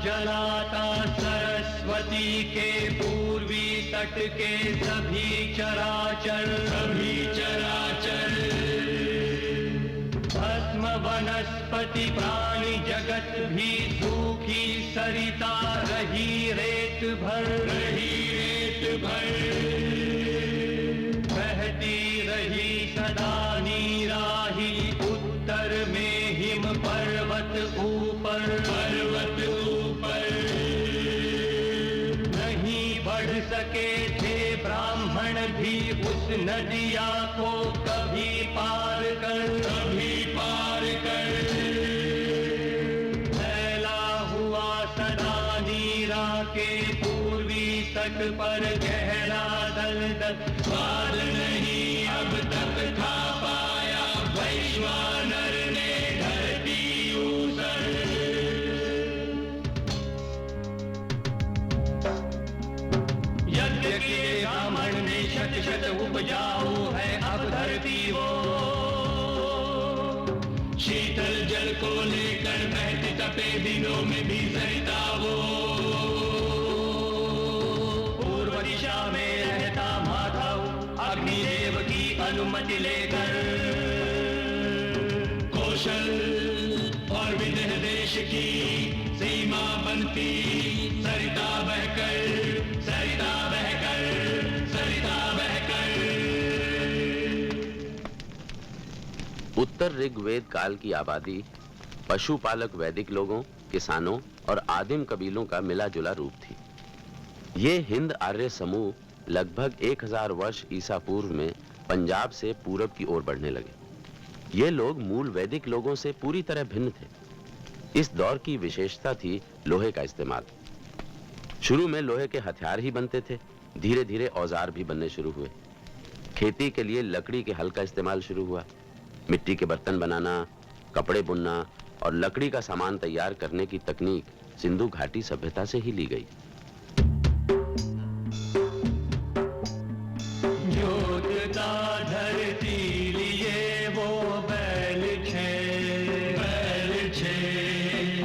जलाता सरस्वती के पूर्वी तट के सभी चराचर भस्म वनस्पति प्राणी जगत भी सूखी सरिता रही रेत भर बहती रही सदा नीराही उत्तर में हिम पर्वत ऊपर नहीं बढ़ सके थे ब्राह्मण भी उस नदिया को कभी पार कर फैला हुआ सदा नीरा के पूर्वी तट पर गहरा दलदल पार नहीं अब तक खा पाया वैश्वानर ने धरती ऊसर। यज्ञ के ब्राह्मण में शत उपजाऊ है अब धरती वो, शीतल जल को लेकर बहती तपे दिनों में भी सरिता वो, पूर्व दिशा में रहता माधव अग्निदेव की अनुमति लेकर, कौशल और विदेह देश की सीमा बनती सरिता बहकर उत्तर ऋग्वेद काल की आबादी पशुपालक वैदिक लोगों, किसानों और आदिम कबीलों का मिला जुला रूप थी। ये हिंद आर्य समूह लगभग 1000 वर्ष ईसा पूर्व में पंजाब से पूरब की ओर बढ़ने लगे। ये लोग मूल वैदिक लोगों से पूरी तरह भिन्न थे। इस दौर की विशेषता थी लोहे का इस्तेमाल। शुरू में लोहे के हथियार ही बनते थे, धीरे धीरे औजार भी बनने शुरू हुए। खेती के लिए लकड़ी के हल का इस्तेमाल शुरू हुआ। मिट्टी के बर्तन बनाना, कपड़े बुनना और लकड़ी का सामान तैयार करने की तकनीक सिंधु घाटी सभ्यता से ही ली गई। जोतता धरती लिए वो बैल छे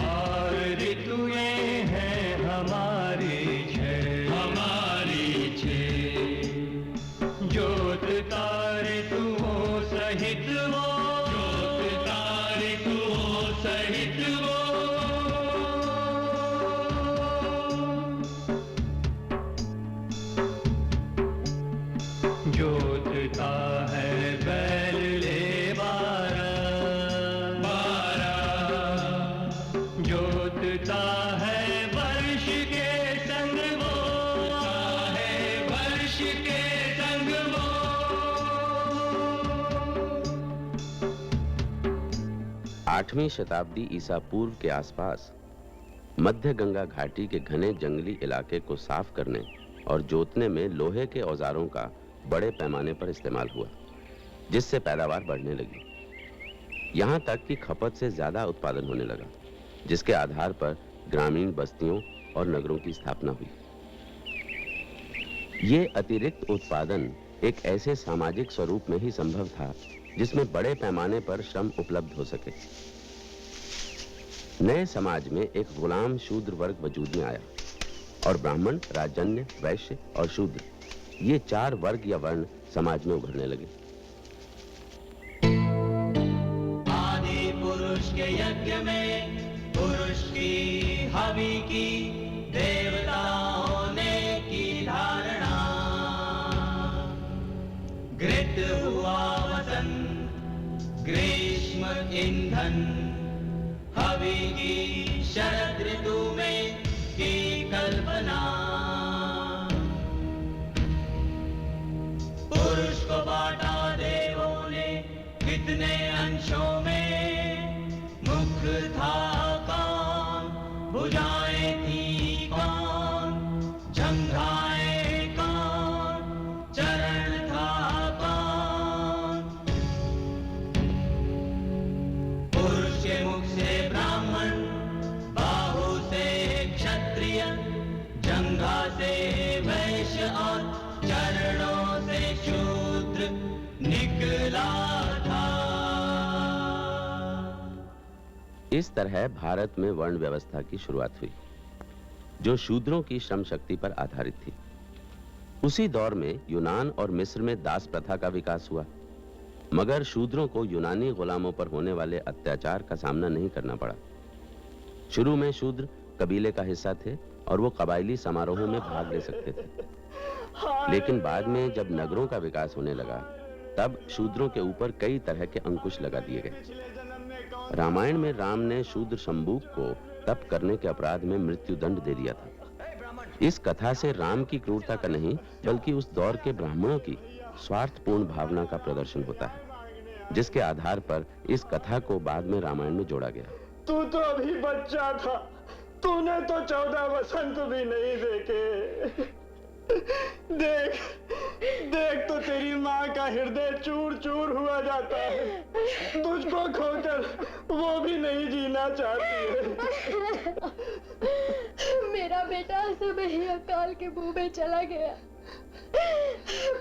और ऋतुएं हैं हमारी छे जोतता ऋतुओं सहित वो जोतता है बैल ले बारह जोतता है वर्ष के संग वो 8वीं शताब्दी ईसा पूर्व के आसपास मध्य गंगा घाटी के घने जंगली इलाके को साफ करने और जोतने में लोहे के औजारों का बड़े पैमाने पर इस्तेमाल हुआ, जिससे पैदावार बढ़ने लगी। यहाँ तक कि खपत से ज्यादा उत्पादन होने लगा, जिसके आधार पर ग्रामीण बस्तियों और नगरों की स्थापना हुई। ये अतिरिक्त उत्पादन एक ऐसे सामाजिक स्वरूप में ही संभव था जिसमें बड़े पैमाने पर श्रम उपलब्ध हो सके। नए समाज में एक गुलाम शूद्र वर्ग वजूद में आया और ब्राह्मण, राजन्य, वैश्य और शूद्र, ये 4 वर्ग या वर्ण समाज में उभरने लगे। आदि पुरुष के यज्ञ में पुरुष की हवि की देवताओं ने की धारणा, घृत हुआ वसंत ग्रीष्म ईंधन, हवि की शरद ऋतु में की कल्पना। पुरुष को बांटा देवों ने कितने अंशों में, मुख था कौन, भुजाएं थी कौन, जंघाएं कौन, चरण था कौन। पुरुष के मुख से ब्राह्मण, बाहु से क्षत्रिय, जंघा से वैश्य और चरणों से शूद्र निकला था। इस तरह भारत में वर्ण व्यवस्था की शुरुआत हुई। जो शूद्रों की श्रम शक्ति पर आधारित थी। उसी दौर में यूनान और मिस्र में दास प्रथा का विकास हुआ, मगर शूद्रों को यूनानी गुलामों पर होने वाले अत्याचार का सामना नहीं करना पड़ा। शुरू में शूद्र कबीले का हिस्सा थे और वो कबायली समारोहों में भाग ले सकते थे, लेकिन बाद में जब नगरों का विकास होने लगा, तब शूद्रों के ऊपर कई तरह के अंकुश लगा दिए गए। रामायण में राम ने शूद्र शंबूक को तप करने के अपराध में मृत्यु दंड दे दिया था। इस कथा से राम की क्रूरता का नहीं, बल्कि उस दौर के ब्राह्मणों की स्वार्थपूर्ण भावना का प्रदर्शन होता है, जिसके आधार पर इस कथा को बाद में रामायण में जोड़ा गया। तू तो अभी बच्चा था, तूने तो 14 वसंत भी नहीं देखे। देख देख तो तेरी माँ का हृदय चूर चूर हुआ जाता है। तुझको खोकर वो भी नहीं जीना चाहती है। मेरा बेटा सब ही अकाल के मुंह में चला गया।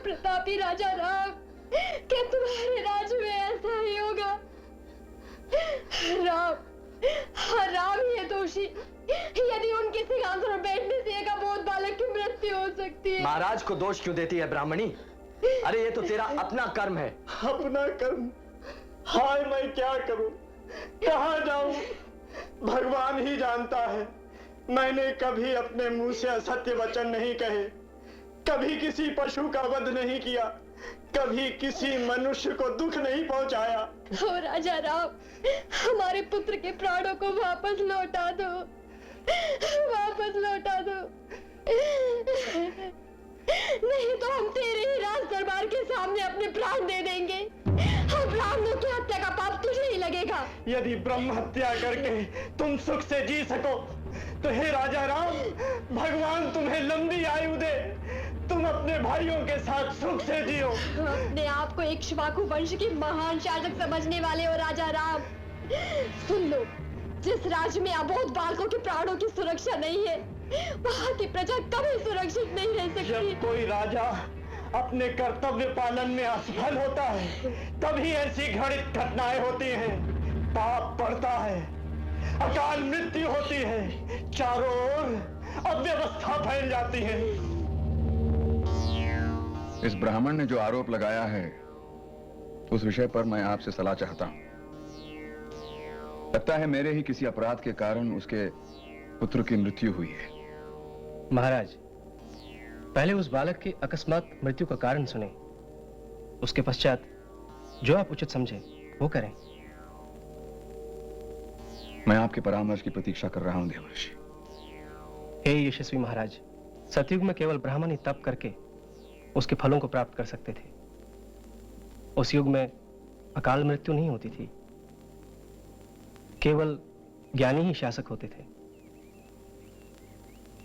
प्रतापी राजा राम, क्या तुम्हारे राज्य में ऐसा ही होगा? राम, हाँ, राम ही है दोषी। यदि उनके सिंहासन पर बैठने से एक अबोध बालक की मृत्यु हो सकती है। महाराज को दोष क्यों देती है ब्राह्मणी? अरे ये तो तेरा अपना कर्म है। अपना कर्म? हाय, मैं क्या करूं, कहां जाऊं? भगवान ही जानता है। मैंने कभी अपने मुंह से असत्य वचन नहीं कहे, कभी किसी पशु का वध नहीं किया, कभी किसी मनुष्य को दुख नहीं पहुंचाया। ओ राजा राम, हमारे पुत्र के प्राणों को वापस लौटा दो, वापस लौटा दो। नहीं तो हम तेरे ही राज दरबार के सामने अपने प्राण दे देंगे। हम ब्राह्मणों की हत्या का पाप तुझे ही लगेगा। यदि ब्रह्म हत्या करके तुम सुख से जी सको, तो हे राजा राम, भगवान तुम्हें लंबी आयु दे। तुम अपने भाइयों के साथ सुख से जियो। अपने आप को इक्ष्वाकु वंश की महान शासक समझने वाले हो राजा राम, सुन लो, जिस राज्य में अबोध बालकों के प्राणों की सुरक्षा नहीं है, वहाँ की प्रजा कभी सुरक्षित नहीं रह सकती। जब कोई राजा अपने कर्तव्य पालन में असफल होता है, तभी ऐसी घटित घटनाएं होती हैं। पाप बढ़ता है, अकाल मृत्यु होती है, चारों ओर अव्यवस्था फैल जाती है। इस ब्राह्मण ने जो आरोप लगाया है, उस विषय पर मैं आपसे सलाह चाहता हूं। लगता है मेरे ही किसी अपराध के कारण उसके पुत्र की मृत्यु हुई है। महाराज, पहले उस बालक की अकस्मात मृत्यु का कारण सुने, उसके पश्चात जो आप उचित समझे वो करें। मैं आपके परामर्श की प्रतीक्षा कर रहा हूं देवर्षि। हे यशस्वी महाराज, सतयुग में केवल ब्राह्मण ही तप करके उसके फलों को प्राप्त कर सकते थे। उस युग में अकाल मृत्यु नहीं होती थी, केवल ज्ञानी ही शासक होते थे।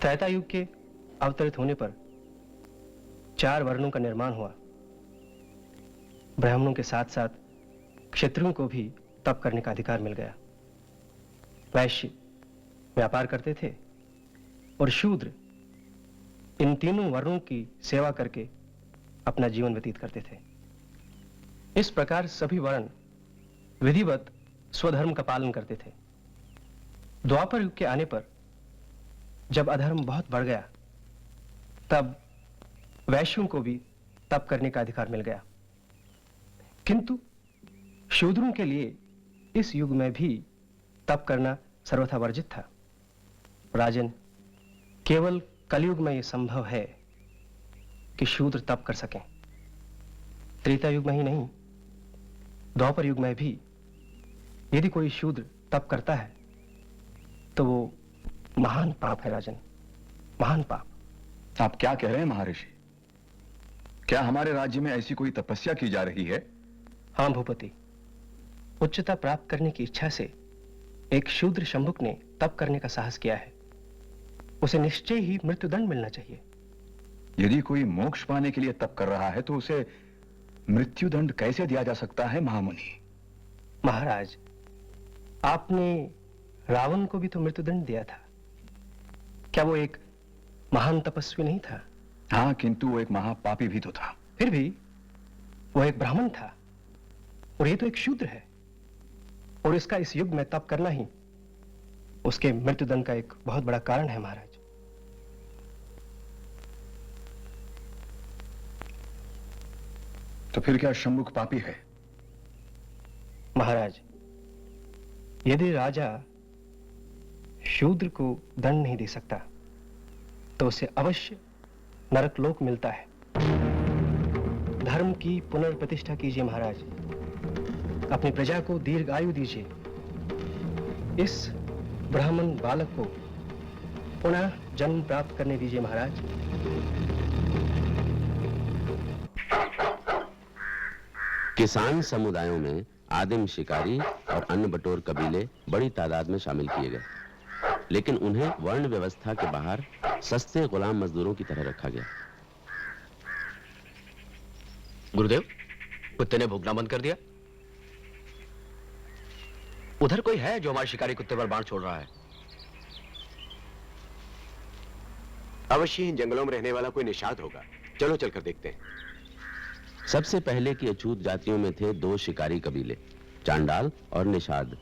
त्रेता युग के अवतरित होने पर 4 वर्णों का निर्माण हुआ। ब्राह्मणों के साथ साथ क्षत्रियों को भी तप करने का अधिकार मिल गया। वैश्य व्यापार करते थे और शूद्र इन तीनों वर्णों की सेवा करके अपना जीवन व्यतीत करते थे। इस प्रकार सभी वर्ण विधिवत स्वधर्म का पालन करते थे। द्वापर युग के आने पर जब अधर्म बहुत बढ़ गया, तब वैश्यों को भी तप करने का अधिकार मिल गया। किंतु शूद्रों के लिए इस युग में भी तप करना सर्वथा वर्जित था। राजन, केवल कलयुग में यह संभव है कि शूद्र तप कर सकें। त्रेता युग में ही नहीं, द्वापर युग में भी यदि कोई शूद्र तप करता है तो वो महान पाप है राजन, महान पाप। आप क्या कह रहे हैं महर्षि? क्या हमारे राज्य में ऐसी कोई तपस्या की जा रही है? हाँ भूपति, उच्चता प्राप्त करने की इच्छा से एक शूद्र शंभुक ने तप करने का साहस किया है। उसे निश्चय ही मृत्युदंड मिलना चाहिए। यदि कोई मोक्ष पाने के लिए तप कर रहा है तो उसे मृत्युदंड कैसे दिया जा सकता है महामुनि? महाराज, आपने रावण को भी तो मृत्युदंड दिया था। क्या वो एक महान तपस्वी नहीं था? हाँ, किंतु वो एक महापापी भी तो था। फिर भी वो एक ब्राह्मण था और ये तो एक शूद्र है, और इसका इस युग में तप करना ही उसके मृत्युदंड का एक बहुत बड़ा कारण है महाराज। फिर क्या शंमुख पापी है? महाराज, यदि राजा शूद्र को दंड नहीं दे सकता तो उसे अवश्य नरक लोक मिलता है। धर्म की पुनर्प्रतिष्ठा कीजिए महाराज, अपनी प्रजा को दीर्घ आयु दीजिए। इस ब्राह्मण बालक को पुनः जन्म प्राप्त करने दीजिए महाराज। किसान समुदायों में आदिम शिकारी और अन्य बटोर कबीले बड़ी तादाद में शामिल किए गए, लेकिन उन्हें वर्ण व्यवस्था के बाहर सस्ते गुलाम मजदूरों की तरह रखा गया। गुरुदेव, कुत्ते ने भौंकना बंद कर दिया। उधर कोई है जो हमारे शिकारी कुत्ते पर बाण छोड़ रहा है? अवश्य इन जंगलों में रहने वाला कोई निषाद होगा। चलो चलकर देखते हैं। सबसे पहले की अछूत जातियों में थे दो शिकारी कबीले, चांडाल और निषाद।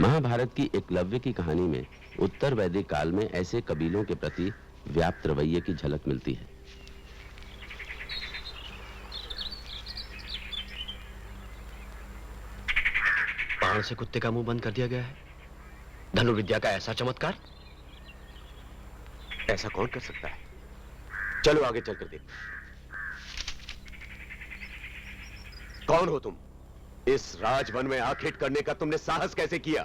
महाभारत की एकलव्य की कहानी में उत्तर वैदिक काल में ऐसे कबीलों के प्रति व्याप्त रवैये की झलक मिलती है। बाण से कुत्ते का मुंह बंद कर दिया गया है। धनुर्विद्या का ऐसा चमत्कार ऐसा कौन कर सकता है? चलो आगे चलकर देखते हैं। कौन हो तुम? इस राजवन में आखेट करने का तुमने साहस कैसे किया?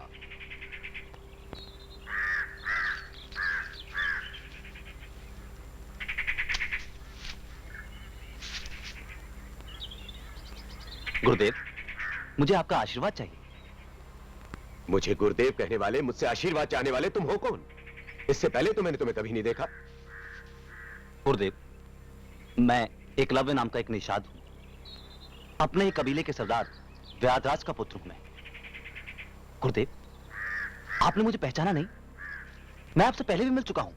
गुरुदेव, मुझे आपका आशीर्वाद चाहिए। मुझे गुरुदेव कहने वाले, मुझसे आशीर्वाद चाहने वाले तुम हो कौन? इससे पहले तो मैंने तुम्हें कभी नहीं देखा। गुरुदेव, मैं एकलव्य नाम का एक निषाद हूं। अपने ही कबीले के सरदार व्याधराज का पुत्र हूं मैं। गुरुदेव, आपने मुझे पहचाना नहीं? मैं आपसे पहले भी मिल चुका हूं।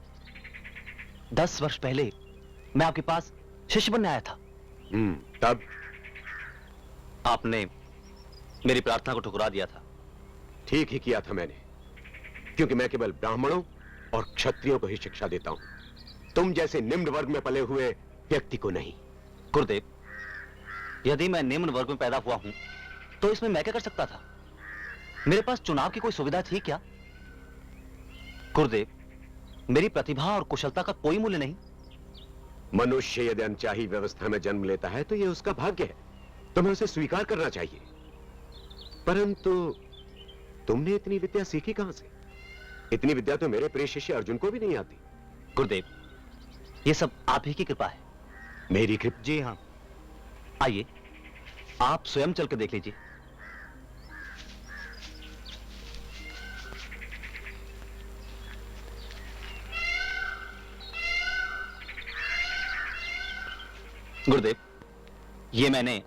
10 वर्ष पहले मैं आपके पास शिष्य बनने आया था। तब आपने मेरी प्रार्थना को ठुकरा दिया था। ठीक ही किया था मैंने, क्योंकि मैं केवल ब्राह्मणों और क्षत्रियों को ही शिक्षा देता हूं, तुम जैसे निम्न वर्ग में पले हुए व्यक्ति को नहीं। गुरुदेव, यदि मैं निम्न वर्ग में पैदा हुआ हूं तो इसमें मैं क्या कर सकता था? मेरे पास चुनाव की कोई सुविधा थी क्या? गुरुदेव, मेरी प्रतिभा और कुशलता का कोई मूल्य नहीं। मनुष्य यदि अनचाही व्यवस्था में जन्म लेता है तो यह उसका भाग्य है, तुम्हें उसे स्वीकार करना चाहिए। परंतु तुमने इतनी विद्या सीखी कहां से? इतनी विद्या तो मेरे प्रिय शिष्य अर्जुन को भी नहीं आती। गुरुदेव, ये सब आप ही की कृपा है। मेरी कृपा? जी हाँ। आइए, आप स्वयं चल कर देख लीजिए। गुरुदेव, ये मैंने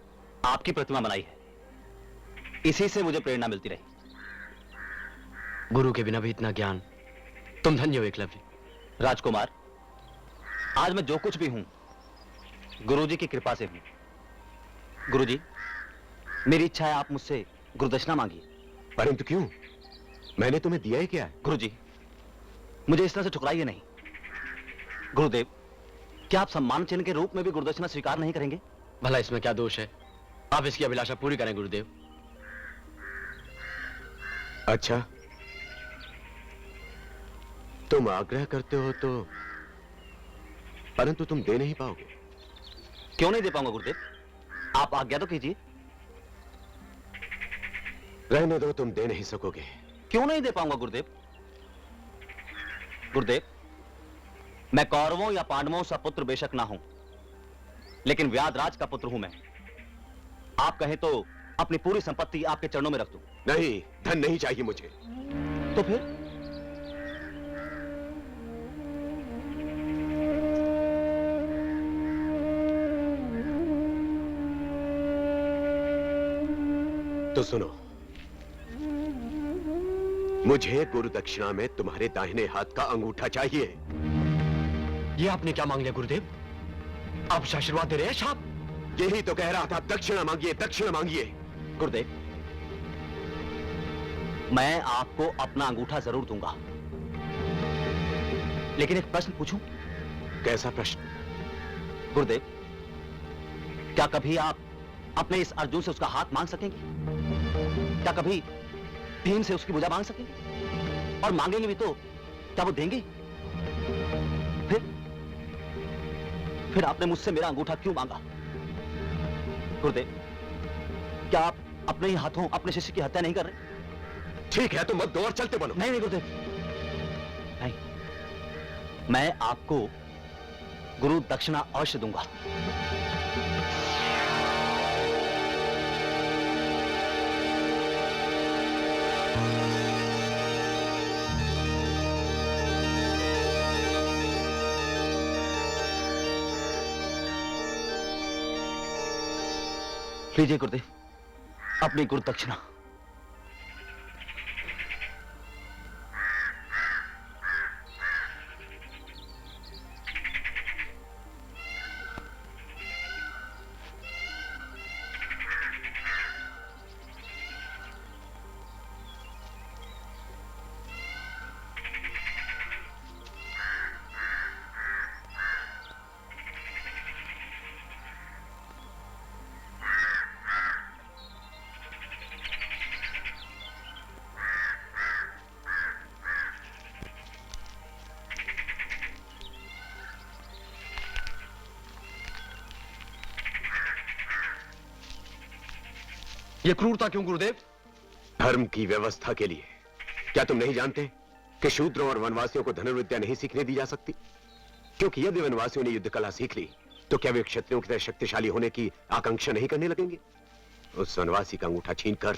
आपकी प्रतिमा बनाई है। इसी से मुझे प्रेरणा मिलती रही। गुरु के बिना भी इतना ज्ञान। तुम धन्य हो एकलव्य। राजकुमार, आज मैं जो कुछ भी हूं गुरुजी की कृपा से हूं। गुरुजी, मेरी इच्छा है आप मुझसे गुरुदक्षिणा मांगिए। परंतु क्यों? मैंने तुम्हें दिया ही क्या है? गुरुजी, मुझे इस तरह से ठुकराइए नहीं। गुरुदेव, क्या आप सम्मान चिन्ह के रूप में भी गुरुदक्षिणा स्वीकार नहीं करेंगे? भला इसमें क्या दोष है? आप इसकी अभिलाषा पूरी करें गुरुदेव। अच्छा, तुम आग्रह करते हो तो, परंतु तुम दे नहीं पाओगे। क्यों नहीं दे पाऊंगा गुरुदेव? आप आज्ञा तो कीजिए। रहने दो, तुम दे नहीं सकोगे। क्यों नहीं दे पाऊंगा गुरुदेव? गुरुदेव, मैं कौरवों या पांडवों सा पुत्र बेशक ना हूं, लेकिन व्याधराज का पुत्र हूं मैं। आप कहें तो अपनी पूरी संपत्ति आपके चरणों में रख दूं। नहीं, धन नहीं चाहिए मुझे। तो फिर? तो सुनो, मुझे गुरु दक्षिणा में तुम्हारे दाहिने हाथ का अंगूठा चाहिए। ये आपने क्या मांग लिया गुरुदेव? आप आशीर्वाद दे रहे हैं साहब? यही तो कह रहा था, दक्षिणा मांगिए, दक्षिणा मांगिए। गुरुदेव, मैं आपको अपना अंगूठा जरूर दूंगा, लेकिन एक प्रश्न पूछूं? कैसा प्रश्न? गुरुदेव, क्या कभी आप अपने इस अर्जुन से उसका हाथ मांग सकेंगे? क्या कभी भीम से उसकी भुजा मांग सकेंगे? और मांगेंगे भी तो क्या वो देंगे? फिर आपने मुझसे मेरा अंगूठा क्यों मांगा? गुरुदेव, क्या आप अपने ही हाथों अपने शिष्य की हत्या नहीं कर रहे? ठीक है, तो मत दो और चलते बनो। नहीं नहीं गुरुदेव, नहीं, मैं आपको गुरु दक्षिणा अवश्य दूंगा। लीजिए गुरुदेव, अपनी गुरु दक्षिणा। ये क्रूरता क्यों गुरुदेव? धर्म की व्यवस्था के लिए। क्या तुम नहीं जानते कि शूद्रों और वनवासियों को धनुर्विद्या नहीं सीखने दी जा सकती? क्योंकि यदि वनवासियों ने युद्ध कला सीख ली तो क्या वे क्षत्रियों की तरह शक्तिशाली होने की आकांक्षा नहीं करने लगेंगे? उस वनवासी का अंगूठा छीनकर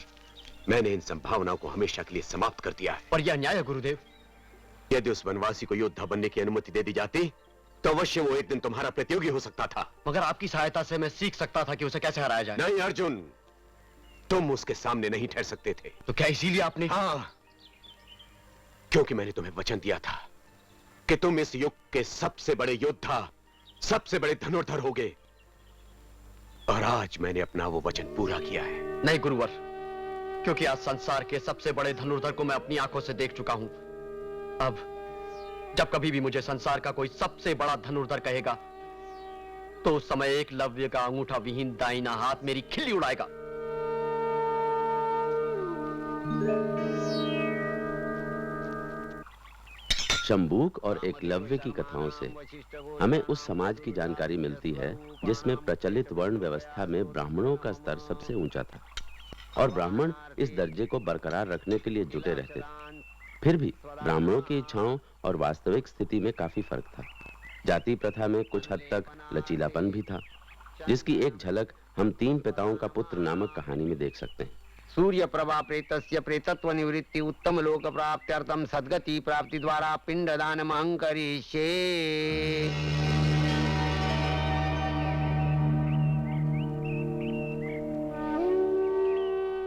मैंने इन संभावनाओं को हमेशा के लिए समाप्त कर दिया है। पर यह अन्याय है गुरुदेव। यदि उस वनवासी को योद्धा बनने की अनुमति दे दी जाती तो अवश्य वो एक दिन तुम्हारा प्रतियोगी हो सकता था। मगर आपकी सहायता से मैं सीख सकता था कि उसे कैसे हराया जाए। नहीं अर्जुन, तुम उसके सामने नहीं ठहर सकते थे। तो क्या इसीलिए आपने? हाँ, क्योंकि मैंने तुम्हें वचन दिया था कि तुम इस युग के सबसे बड़े योद्धा, सबसे बड़े धनुर्धर होगे। और आज मैंने अपना वो वचन पूरा किया है। नहीं गुरुवर, क्योंकि आज संसार के सबसे बड़े धनुर्धर को मैं अपनी आंखों से देख चुका हूं। अब जब कभी भी मुझे संसार का कोई सबसे बड़ा धनुर्धर कहेगा तो उस समय एकलव्य का अंगूठा विहीन दाहिना हाथ मेरी खिल्ली उड़ाएगा। शंबूक और एकलव्य की कथाओं से हमें उस समाज की जानकारी मिलती है जिसमें प्रचलित वर्ण व्यवस्था में ब्राह्मणों का स्तर सबसे ऊंचा था और ब्राह्मण इस दर्जे को बरकरार रखने के लिए जुटे रहते थे। फिर भी ब्राह्मणों की इच्छाओं और वास्तविक स्थिति में काफी फर्क था। जाति प्रथा में कुछ हद तक लचीलापन भी था, जिसकी एक झलक हम तीन पिताओं का पुत्र नामक कहानी में देख सकते हैं। सूर्य प्रभा प्रेतस्य प्रेतत्व निवृत्ति उत्तम लोक प्राप्त्यर्थम सद्गति प्राप्ति द्वारा पिंडदान महंकरिष्ये।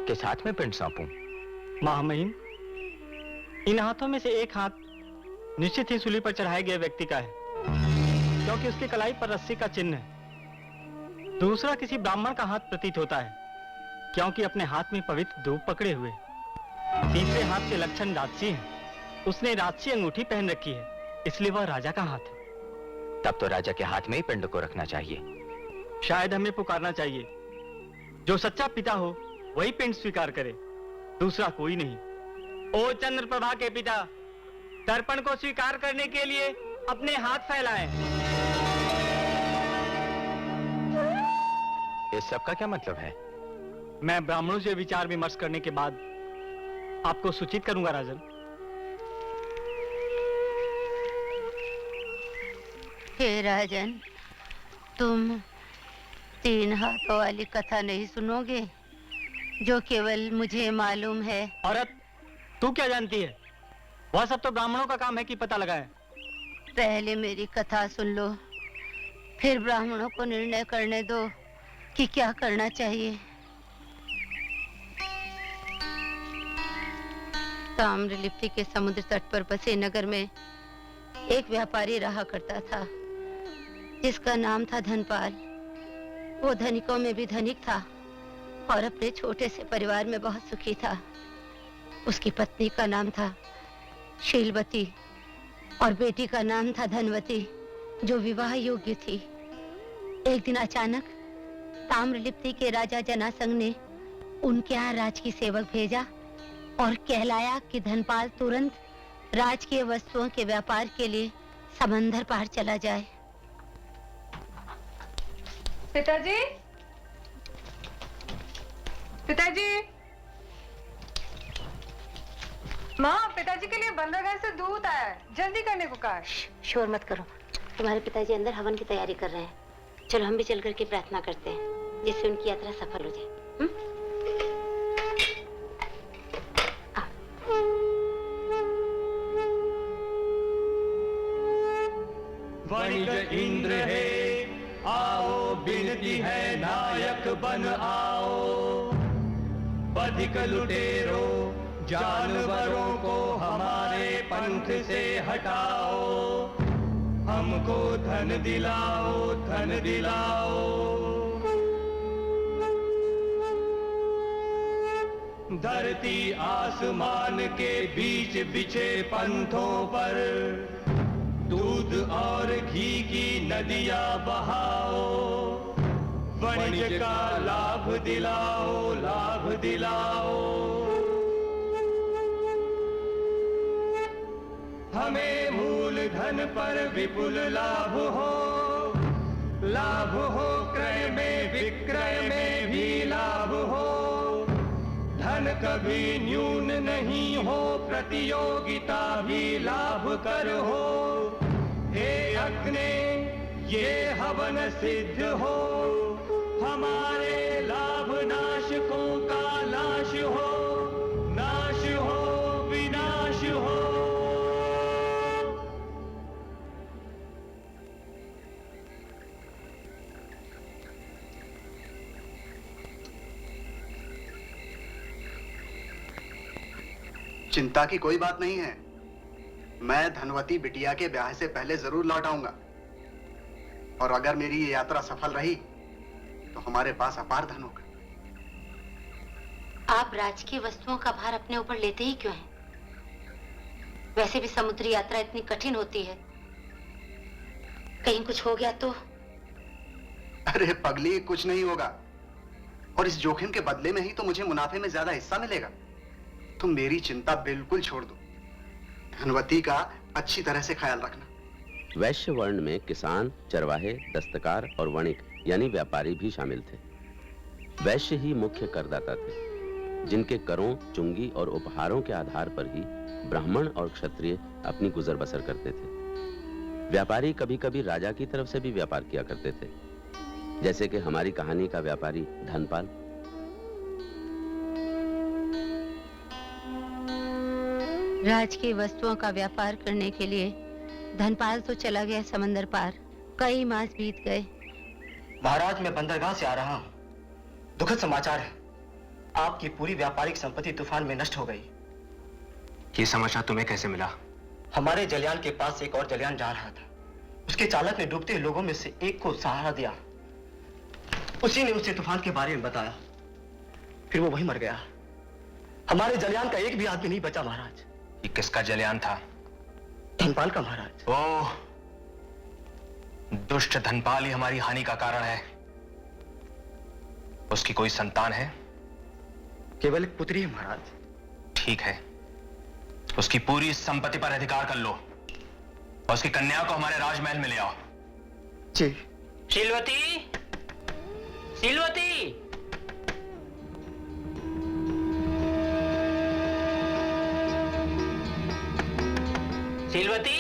किस हाथ में पिंड सौंपूं? महामहिम, इन हाथों में से एक हाथ निश्चित ही सूली पर चढ़ाए गए व्यक्ति का है, क्योंकि उसकी कलाई पर रस्सी का चिन्ह है। दूसरा किसी ब्राह्मण का हाथ प्रतीत होता है, क्योंकि अपने हाथ में पवित्र धूप पकड़े हुए। तीसरे हाथ के लक्षण राजसी हैं। उसने राजसी अंगूठी पहन रखी है, इसलिए वह राजा का हाथ है। तब तो राजा के हाथ में ही पिंड को रखना चाहिए। शायद हमें पुकारना चाहिए। जो सच्चा पिता हो वही पिंड स्वीकार करे, दूसरा कोई नहीं। ओ चंद्रप्रभा के पिता, तर्पण को स्वीकार करने के लिए अपने हाथ फैलाएं। इस सब का क्या मतलब है? मैं ब्राह्मणों से विचार विमर्श करने के बाद आपको सूचित करूंगा राजन। हे राजन, तुम तीन हाथों वाली कथा नहीं सुनोगे जो केवल मुझे मालूम है? औरत, तू क्या जानती है? वह सब तो ब्राह्मणों का काम है कि पता लगाए। पहले मेरी कथा सुन लो, फिर ब्राह्मणों को निर्णय करने दो कि क्या करना चाहिए। ताम्रलिप्ति के समुद्र तट पर बसे नगर में एक व्यापारी रहा करता था, जिसका नाम था धनपाल। वो धनिकों में भी धनिक था और अपने छोटे से परिवार में बहुत सुखी था। उसकी पत्नी का नाम था शीलवती और बेटी का नाम था धनवती, जो विवाह योग्य थी। एक दिन अचानक ताम्रलिप्ति के राजा जनासंग ने उनके यहाँ राजकीय सेवक भेजा और कहलाया कि धनपाल तुरंत राजकीय वस्तुओं के व्यापार के लिए समंदर पार चला जाए। पिताजी, पिताजी, माँ, पिताजी के लिए बंदरगाह से दूध आया है, जल्दी करने को कहा। शोर मत करो, तुम्हारे पिताजी अंदर हवन की तैयारी कर रहे हैं। चलो हम भी चल करके प्रार्थना करते हैं जिससे उनकी यात्रा सफल हो जाए। वणिक इंद्र है आओ, बिनती है नायक बन आओ। बधिक लुटेरो जानवरों को हमारे पंथ से हटाओ। हमको धन दिलाओ, धन दिलाओ। धरती आसमान के बीच बिछे पंथों पर दूध और घी की नदियां बहाओ। वणिज का लाभ दिलाओ, लाभ दिलाओ। हमें मूल धन पर विपुल लाभ हो, लाभ हो क्रय में विक्रय में भी लाभ हो। धन कभी न्यून नहीं हो, प्रतियोगिता भी लाभ कर हो। हे अग्नि ये हवन सिद्ध हो, हमारे लाभ नाशकों का नाश हो, नाश हो, विनाश हो। चिंता की कोई बात नहीं है। मैं धनवती बिटिया के ब्याह से पहले जरूर लौट आऊंगा। और अगर मेरी ये यात्रा सफल रही तो हमारे पास अपार धन होगा। आप राजकीय वस्तुओं का भार अपने ऊपर लेते ही क्यों हैं? वैसे भी समुद्री यात्रा इतनी कठिन होती है, कहीं कुछ हो गया तो? अरे पगली, कुछ नहीं होगा। और इस जोखिम के बदले में ही तो मुझे मुनाफे में ज्यादा हिस्सा मिलेगा। तुम मेरी चिंता बिल्कुल छोड़ दो। धनवती का अच्छी तरह से ख्याल रखना। वैश्य वर्ण में किसान, चरवाहे, दस्तकार और वणिक यानी व्यापारी भी शामिल थे। वैश्य ही मुख्य करदाता थे, जिनके करों, चुंगी और उपहारों के आधार पर ही ब्राह्मण और क्षत्रिय अपनी गुजर बसर करते थे। व्यापारी कभी कभी राजा की तरफ से भी व्यापार किया करते थे, जैसे कि हमारी कहानी का व्यापारी धनपाल। राजकीय वस्तुओं का व्यापार करने के लिए धनपाल तो चला गया समंदर पार। कई मास बीत गए। महाराज, मैं बंदरगाह से आ रहा हूँ। दुखद समाचार है, आपकी पूरी व्यापारिक संपत्ति तूफान में नष्ट हो गई। ये समाचार तुम्हें कैसे मिला? हमारे जलयान के पास एक और जलयान जा रहा था। उसके चालक ने डूबते लोगों में से एक को सहारा दिया। उसी ने उसे तूफान के बारे में बताया, फिर वो वहीं मर गया। हमारे जलयान का एक भी आदमी नहीं बचा महाराज। ये किसका जलयान था? धनपाल का महाराज। ओह, दुष्ट धनपाल ही हमारी हानि का कारण है। उसकी कोई संतान है? केवल एक पुत्री है महाराज। ठीक है, उसकी पूरी संपत्ति पर अधिकार कर लो और उसकी कन्या को हमारे राजमहल में ले आओ। जी। शीलवती, शीलवती, शीलवती,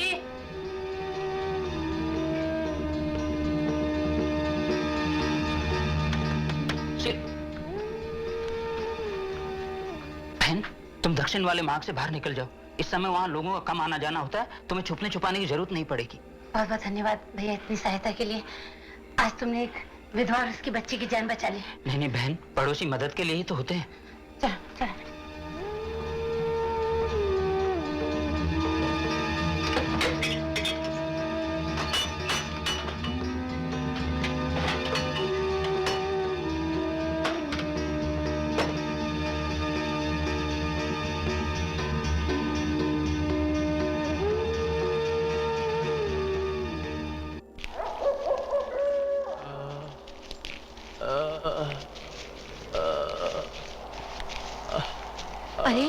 बहन, तुम दक्षिण वाले मार्ग से बाहर निकल जाओ। इस समय वहाँ लोगों का कम आना जाना होता है, तुम्हें छुपने छुपाने की जरूरत नहीं पड़ेगी। बहुत बहुत धन्यवाद भैया इतनी सहायता के लिए। आज तुमने एक विधवा और उसकी बच्ची की जान बचा ली। नहीं नहीं बहन, पड़ोसी मदद के लिए ही तो होते हैं। चलो चलो। अरे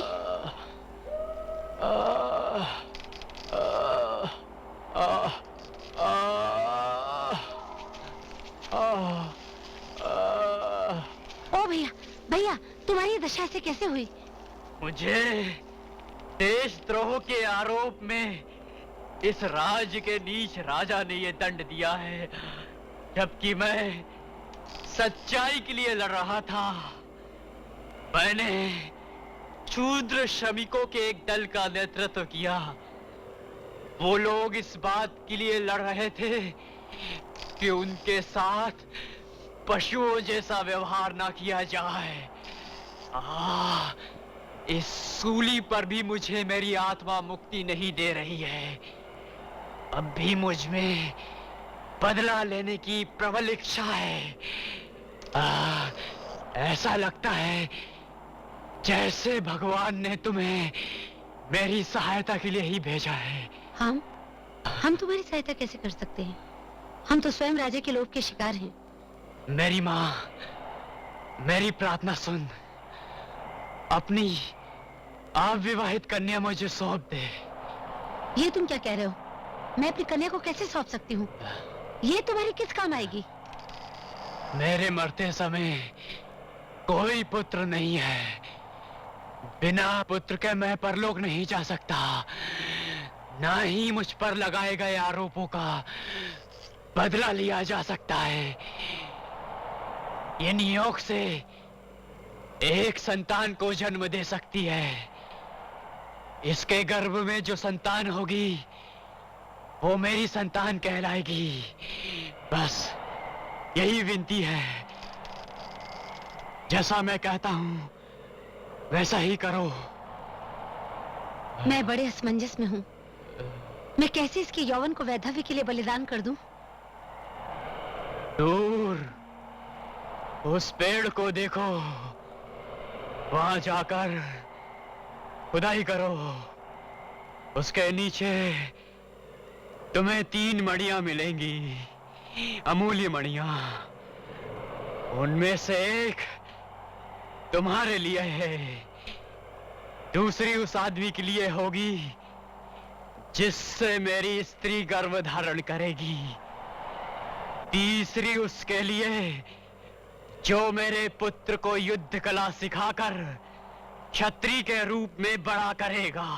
ओ भैया भैया, तुम्हारी ये दशा से कैसे हुई? मुझे देशद्रोह के आरोप में इस राज्य के नीच राजा ने ये दंड दिया है, जबकि मैं सच्चाई के लिए लड़ रहा था। मैंने शूद्र श्रमिकों के एक दल का नेतृत्व किया। वो लोग इस बात के लिए लड़ रहे थे कि उनके साथ पशुओं जैसा व्यवहार ना किया जाए। इस सूली पर भी मुझे मेरी आत्मा मुक्ति नहीं दे रही है। अब भी मुझ में बदला लेने की प्रबल इच्छा है। ऐसा लगता है जैसे भगवान ने तुम्हें मेरी सहायता के लिए ही भेजा है। हम तुम्हारी सहायता कैसे कर सकते हैं? हम तो स्वयं राजा के लोभ के शिकार हैं। मेरी माँ, मेरी प्रार्थना सुन। अपनी अविवाहित कन्या मुझे सौंप दे। ये तुम क्या कह रहे हो? मैं अपनी कन्या को कैसे सौंप सकती हूँ? ये तुम्हारी किस काम आएगी? मेरे मरते समय कोई पुत्र नहीं है। बिना पुत्र के मैं परलोक नहीं जा सकता। ना ही मुझ पर लगाए गए आरोपों का बदला लिया जा सकता है। ये नियोग से एक संतान को जन्म दे सकती है। इसके गर्भ में जो संतान होगी वो मेरी संतान कहलाएगी। बस यही विनती है। जैसा मैं कहता हूँ वैसा ही करो। मैं बड़े असमंजस में हूँ। मैं कैसे इसके यौवन को वैधव्य के लिए बलिदान कर दूं? दूर उस पेड़ को देखो, वहां जाकर खुदाई करो। उसके नीचे तुम्हें 3 मणियां मिलेंगी, अमूल्य मणियां। उनमें से एक तुम्हारे लिए है, दूसरी उस आदमी के लिए होगी जिससे मेरी स्त्री गर्भ धारण करेगी, तीसरी उसके लिए जो मेरे पुत्र को युद्ध कला सिखाकर क्षत्रिय के रूप में बड़ा करेगा।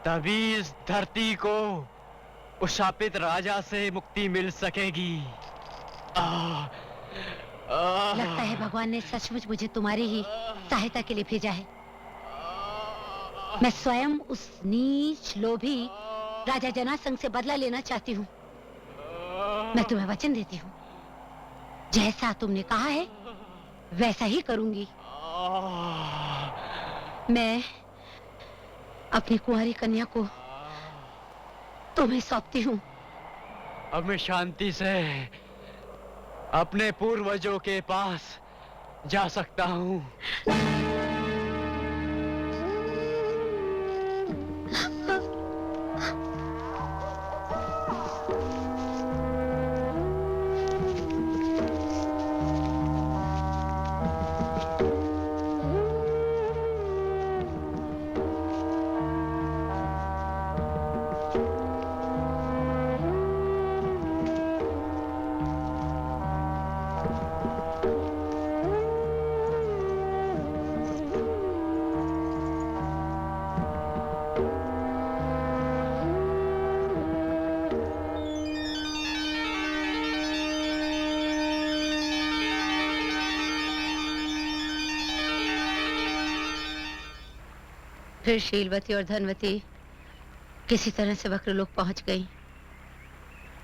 तभी इस धरती को उस शापित राजा से मुक्ति मिल सकेगी। लगता है भगवान ने सचमुच मुझे तुम्हारी ही सहायता के लिए भेजा है। मैं स्वयं उस नीच लोभी राजा जनासंग से बदला लेना चाहती हूँ। मैं तुम्हें वचन देती हूँ, जैसा तुमने कहा है वैसा ही करूंगी। मैं अपनी कुंवारी कन्या को तुम्हें सौंपती हूँ। अब मैं शांति से अपने पूर्वजों के पास जा सकता हूँ। फिर शीलवती और धनवती किसी तरह से वक्रलोक पहुंच गई।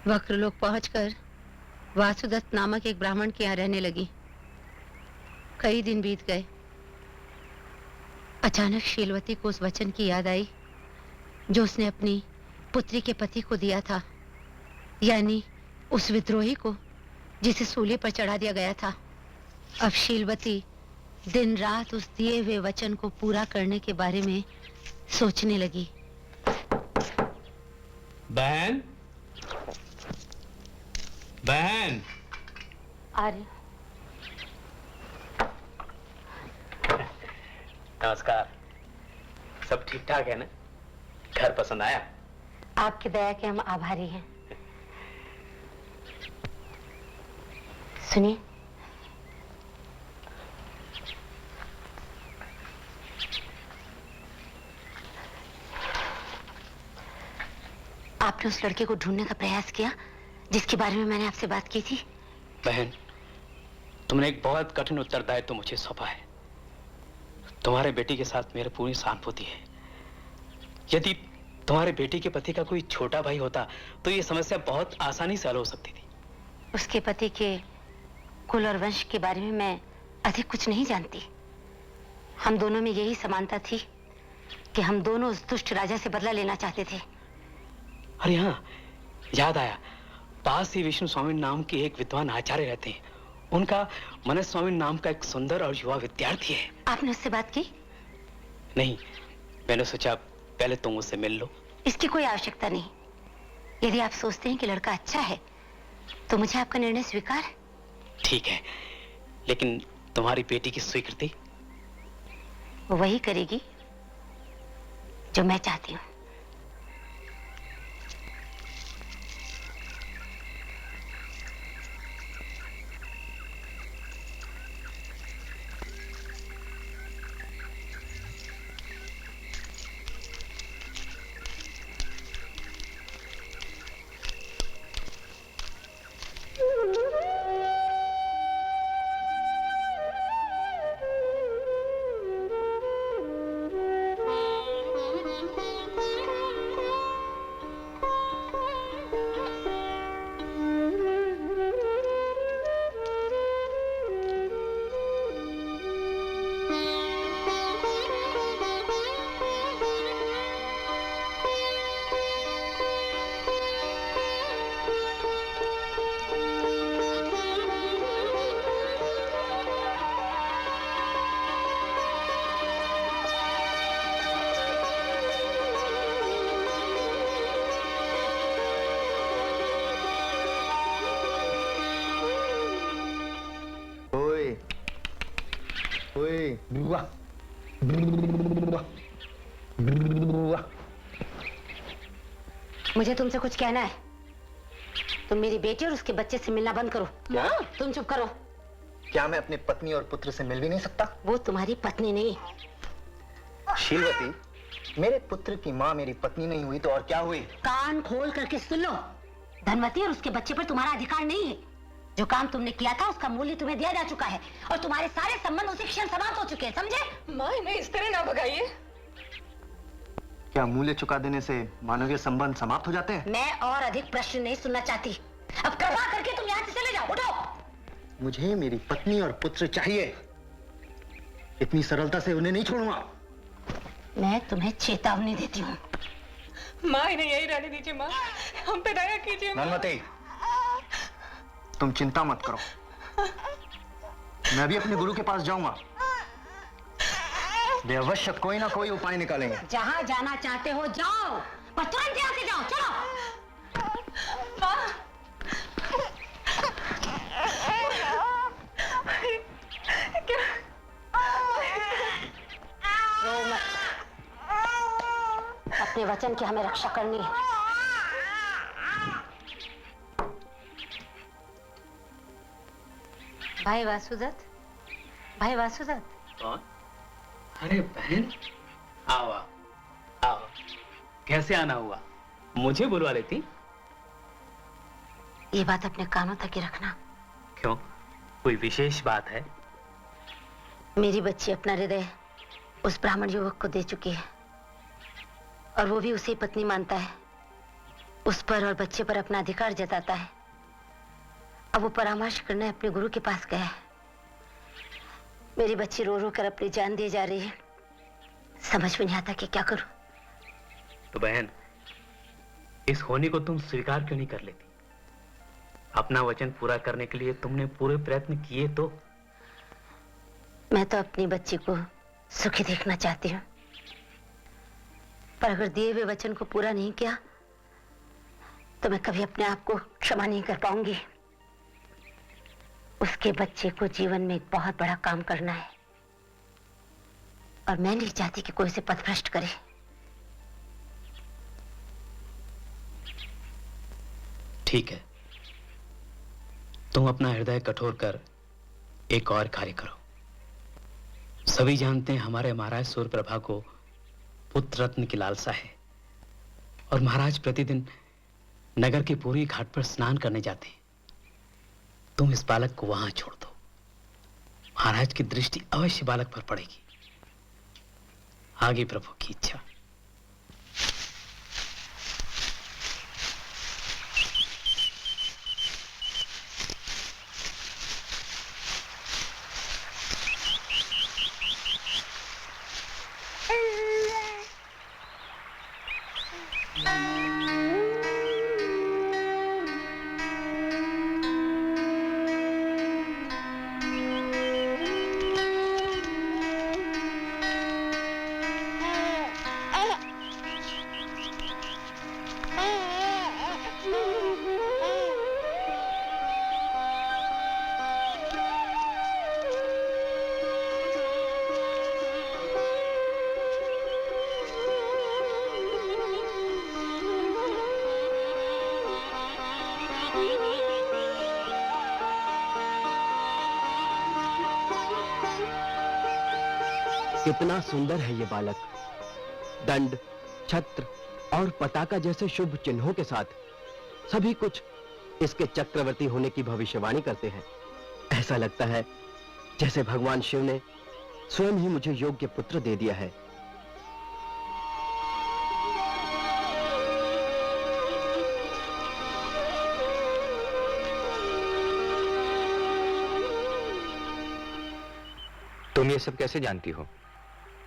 वक्रलोक पहुंचकर वासुदत्त नामक एक ब्राह्मण के यहाँ रहने लगी। कई दिन बीत गए। अचानक शीलवती को उस वचन की याद आई जो उसने अपनी पुत्री के पति को दिया था, यानी उस विद्रोही को जिसे सूली पर चढ़ा दिया गया था। अब शीलवती दिन रात उस दिए हुए वचन को पूरा करने के बारे में सोचने लगी। बहन, बहन, आ रही। नमस्कार। सब ठीक ठाक है ना? घर पसंद आया? आपकी दया के हम आभारी हैं। सुनिए, आपने उस लड़के को ढूंढने का प्रयास किया जिसके बारे में मैंने आपसे बात की थी? बहन, तुमने एक बहुत कठिन उत्तरदायित्व मुझे सौंपा है। तुम्हारे बेटी के साथ मेरी पूरी सहानुभूति है। यदि तुम्हारे बेटी के पति का कोई छोटा भाई होता तो ये समस्या बहुत आसानी से हल हो सकती थी। उसके पति के कुल और वंश के बारे में मैं अधिक कुछ नहीं जानती। हम दोनों में यही समानता थी कि हम दोनों उस दुष्ट राजा से बदला लेना चाहते थे। अरे हाँ, याद आया, पास ही विष्णु स्वामी नाम के एक विद्वान आचार्य रहते हैं। उनका मनस स्वामी नाम का एक सुंदर और युवा विद्यार्थी है। आपने उससे बात की? नहीं, मैंने सोचा पहले तुम उससे मिल लो। इसकी कोई आवश्यकता नहीं। यदि आप सोचते हैं कि लड़का अच्छा है तो मुझे आपका निर्णय स्वीकार है। ठीक है, लेकिन तुम्हारी बेटी की स्वीकृति? वो वही करेगी जो मैं चाहती हूँ। मुझे तुमसे कुछ कहना है। तुम मेरी बेटी और उसके बच्चे से मिलना बंद करो। क्या? तुम चुप करो। क्या मैं अपनी पत्नी और पुत्र से मिल भी नहीं सकता? वो तुम्हारी पत्नी नहीं। शीलवती, मेरे पुत्र की माँ मेरी पत्नी नहीं हुई तो और क्या हुई? कान खोल करके सुन लो। धनवती और उसके बच्चे पर तुम्हारा अधिकार नहीं है। जो काम तुमने किया था उसका मूल्य तुम्हें दिया जा चुका है और तुम्हारे सारे संबंध उसी क्षण समाप्त हो चुके हैं, समझे? माँ, इन्हें इस तरह ना भगाइए। क्या मूल्य चुका देने से मानवीय संबंध समाप्त हो जाते हैं? मैं और अधिक प्रश्न नहीं सुनना चाहती। अब कृपा करके तुम यहाँ से चले जाओ। उठो। मुझे मेरी पत्नी और पुत्र चाहिए। इतनी सरलता से उन्हें नहीं छोड़ूंगा। मैं तुम्हें चेतावनी देती हूँ। माँ, इन्हें यही रहने दीजिए। माँ, हम पे दया कीजिए। धनवती, तुम चिंता मत करो। मैं भी अपने गुरु के पास जाऊंगा। वे अवश्य कोई ना कोई उपाय निकालेंगे। जहाँ जाना चाहते हो जाओ, पर तुरंत यहाँ से जाओ। चलो। माँ। रो मत। अपने वचन की हमें रक्षा करनी है। भाई वासुदत्त, भाई वासुदत्त। कौन? अरे बहन, आओ आओ आओ। कैसे आना हुआ? मुझे बुलवा लेती। ये बात अपने कानों तक ही रखना। क्यों, कोई विशेष बात है? मेरी बच्ची अपना हृदय उस ब्राह्मण युवक को दे चुकी है और वो भी उसे पत्नी मानता है। उस पर और बच्चे पर अपना अधिकार जताता है। अब वो परामर्श करने अपने गुरु के पास गया है। मेरी बच्ची रो रो कर अपनी जान दी जा रही है। समझ में नहीं आता कि क्या करूं। तो बहन, इस होने को तुम स्वीकार क्यों नहीं कर लेती? अपना वचन पूरा करने के लिए तुमने पूरे प्रयत्न किए तो। मैं तो अपनी बच्ची को सुखी देखना चाहती हूँ, पर अगर दिए हुए वचन को पूरा नहीं किया तो मैं कभी अपने आप को क्षमा नहीं कर पाऊंगी। उसके बच्चे को जीवन में एक बहुत बड़ा काम करना है। और मैं नहीं चाहती कि कोई उसे पथभ्रष्ट करे। ठीक है, तुम अपना हृदय कठोर कर एक और कार्य करो। सभी जानते हैं हमारे महाराज सूर्यप्रभा को पुत्र रत्न की लालसा है और महाराज प्रतिदिन नगर के पूरी घाट पर स्नान करने जाते हैं। तुम इस बालक को वहां छोड़ दो, महाराज की दृष्टि अवश्य बालक पर पड़ेगी। आगे प्रभु की इच्छा। कितना सुंदर है ये बालक। दंड, छत्र और पताका जैसे शुभ चिन्हों के साथ सभी कुछ इसके चक्रवर्ती होने की भविष्यवाणी करते हैं। ऐसा लगता है जैसे भगवान शिव ने स्वयं ही मुझे योग्य पुत्र दे दिया है। तुम ये सब कैसे जानती हो?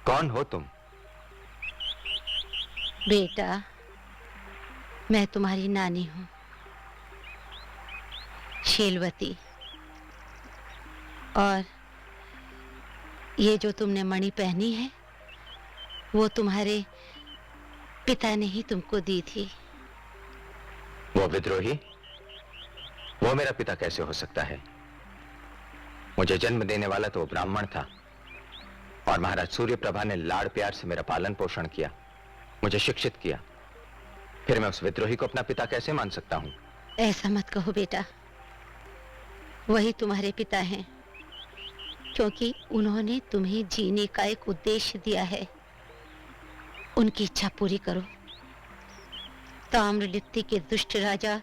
कौन हो तुम? बेटा, मैं तुम्हारी नानी हूं, शीलवती। और ये जो तुमने मणि पहनी है वो तुम्हारे पिता ने ही तुमको दी थी। वो विद्रोही? वो मेरा पिता कैसे हो सकता है? मुझे जन्म देने वाला तो ब्राह्मण था और महाराज सूर्यप्रभा ने लाड़ प्यार से मेरा पालन पोषण किया, मुझे शिक्षित किया। फिर मैं उस विद्रोही को अपना पिता कैसे मान सकता हूं? ऐसा मत कहो बेटा, वही तुम्हारे पिता हैं, क्योंकि उन्होंने तुम्हें जीने का एक उद्देश्य दिया है। उनकी इच्छा पूरी करो। ताम्रलिप्ति के दुष्ट राजा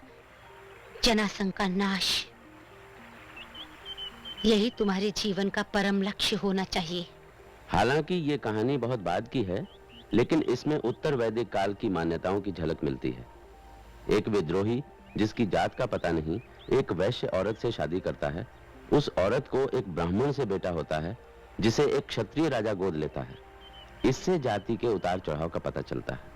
जनासंध का नाश, यही तुम्हारे जीवन का परम लक्ष्य होना चाहिए। हालांकि ये कहानी बहुत बाद की है, लेकिन इसमें उत्तर वैदिक काल की मान्यताओं की झलक मिलती है। एक विद्रोही जिसकी जात का पता नहीं एक वैश्य औरत से शादी करता है। उस औरत को एक ब्राह्मण से बेटा होता है जिसे एक क्षत्रिय राजा गोद लेता है। इससे जाति के उतार चढ़ाव का पता चलता है।